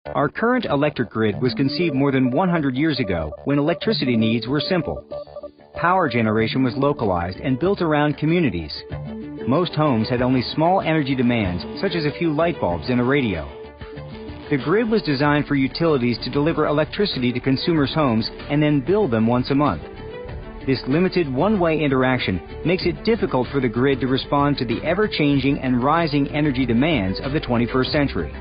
Our current electric grid was conceived more than 100 years ago when electricity needs were simple. Power generation was localized and built around communities. Most homes had only small energy demands, such as a few light bulbs and a radio. The grid was designed for utilities to deliver electricity to consumers' homes and then bill them once a month. This limited one-way interaction makes it difficult for the grid to respond to the ever-changing and rising energy demands of the 21st century.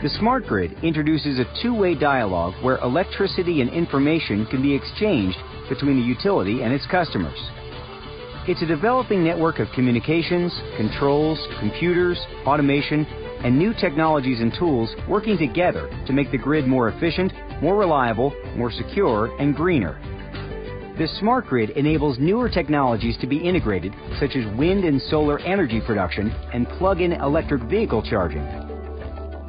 The smart grid introduces a two-way dialogue where electricity and information can be exchanged between the utility and its customers. It's a developing network of communications, controls, computers, automation, and new technologies and tools working together to make the grid more efficient, more reliable, more secure, and greener. The smart grid enables newer technologies to be integrated, such as wind and solar energy production and plug-in electric vehicle charging.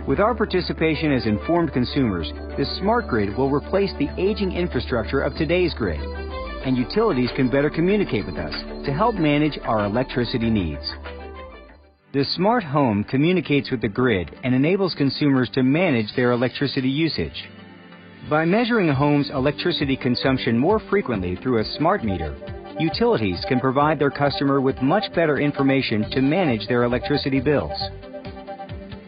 With our participation as informed consumers, the smart grid will replace the aging infrastructure of today's grid, and utilities can better communicate with us to help manage our electricity needs. The smart home communicates with the grid and enables consumers to manage their electricity usage. By measuring a home's electricity consumption more frequently through a smart meter, utilities can provide their customer with much better information to manage their electricity bills.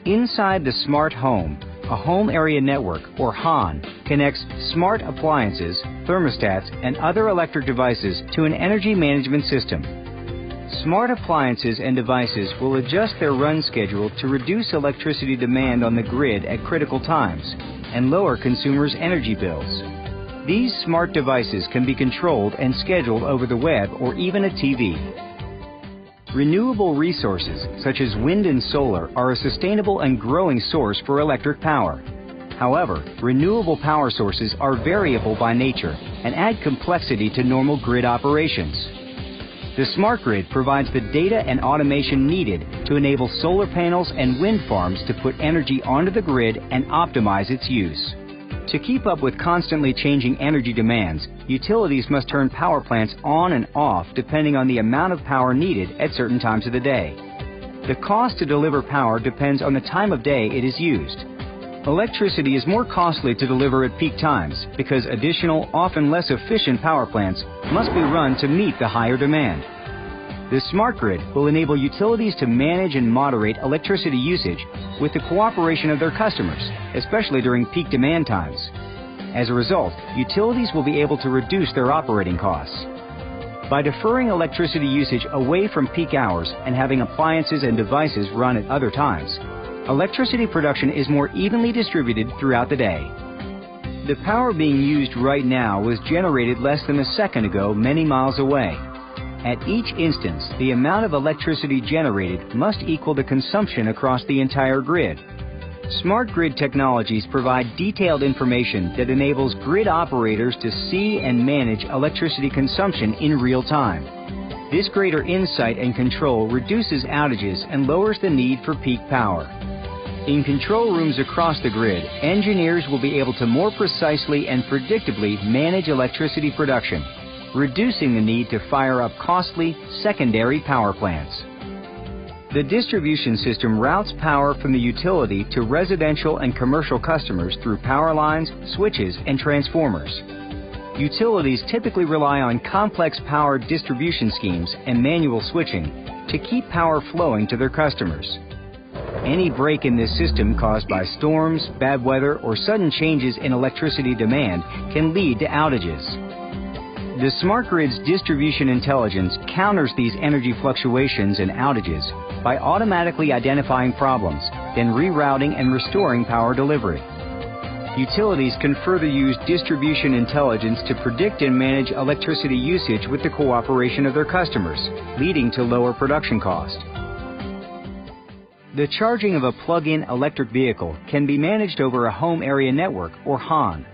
Inside the smart home, a home area network, or HAN, connects smart appliances, thermostats, and other electric devices to an energy management system. Smart appliances and devices will adjust their run schedule to reduce electricity demand on the grid at critical times and lower consumers' energy bills. These smart devices can be controlled and scheduled over the web or even a TV. Renewable resources, such as wind and solar, are a sustainable and growing source for electric power. However, renewable power sources are variable by nature and add complexity to normal grid operations. The smart grid provides the data and automation needed to enable solar panels and wind farms to put energy onto the grid and optimize its use. To keep up with constantly changing energy demands, utilities must turn power plants on and off depending on the amount of power needed at certain times of the day. The cost to deliver power depends on the time of day it is used. Electricity is more costly to deliver at peak times because additional, often less efficient power plants must be run to meet the higher demand. The smart grid will enable utilities to manage and moderate electricity usage with the cooperation of their customers, especially during peak demand times. As a result, utilities will be able to reduce their operating costs. By deferring electricity usage away from peak hours and having appliances and devices run at other times, electricity production is more evenly distributed throughout the day. The power being used right now was generated less than a second ago many miles away. At each instance, the amount of electricity generated must equal the consumption across the entire grid. Smart grid technologies provide detailed information that enables grid operators to see and manage electricity consumption in real time. This greater insight and control reduces outages and lowers the need for peak power. In control rooms across the grid, engineers will be able to more precisely and predictably manage electricity production, reducing the need to fire up costly secondary power plants. The distribution system routes power from the utility to residential and commercial customers through power lines, switches, and transformers. Utilities typically rely on complex power distribution schemes and manual switching to keep power flowing to their customers. Any break in this system caused by storms, bad weather, or sudden changes in electricity demand can lead to outages. The smart grid's distribution intelligence counters these energy fluctuations and outages by automatically identifying problems, then rerouting and restoring power delivery. Utilities can further use distribution intelligence to predict and manage electricity usage with the cooperation of their customers, leading to lower production cost. The charging of a plug-in electric vehicle can be managed over a home area network, or HAN.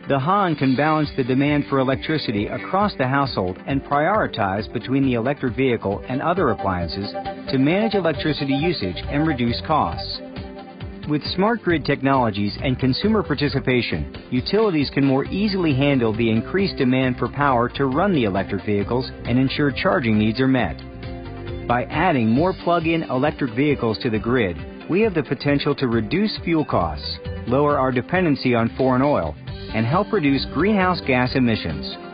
The HAN can balance the demand for electricity across the household and prioritize between the electric vehicle and other appliances to manage electricity usage and reduce costs. With smart grid technologies and consumer participation, utilities can more easily handle the increased demand for power to run the electric vehicles and ensure charging needs are met. By adding more plug-in electric vehicles to the grid, we have the potential to reduce fuel costs, lower our dependency on foreign oil, and help reduce greenhouse gas emissions.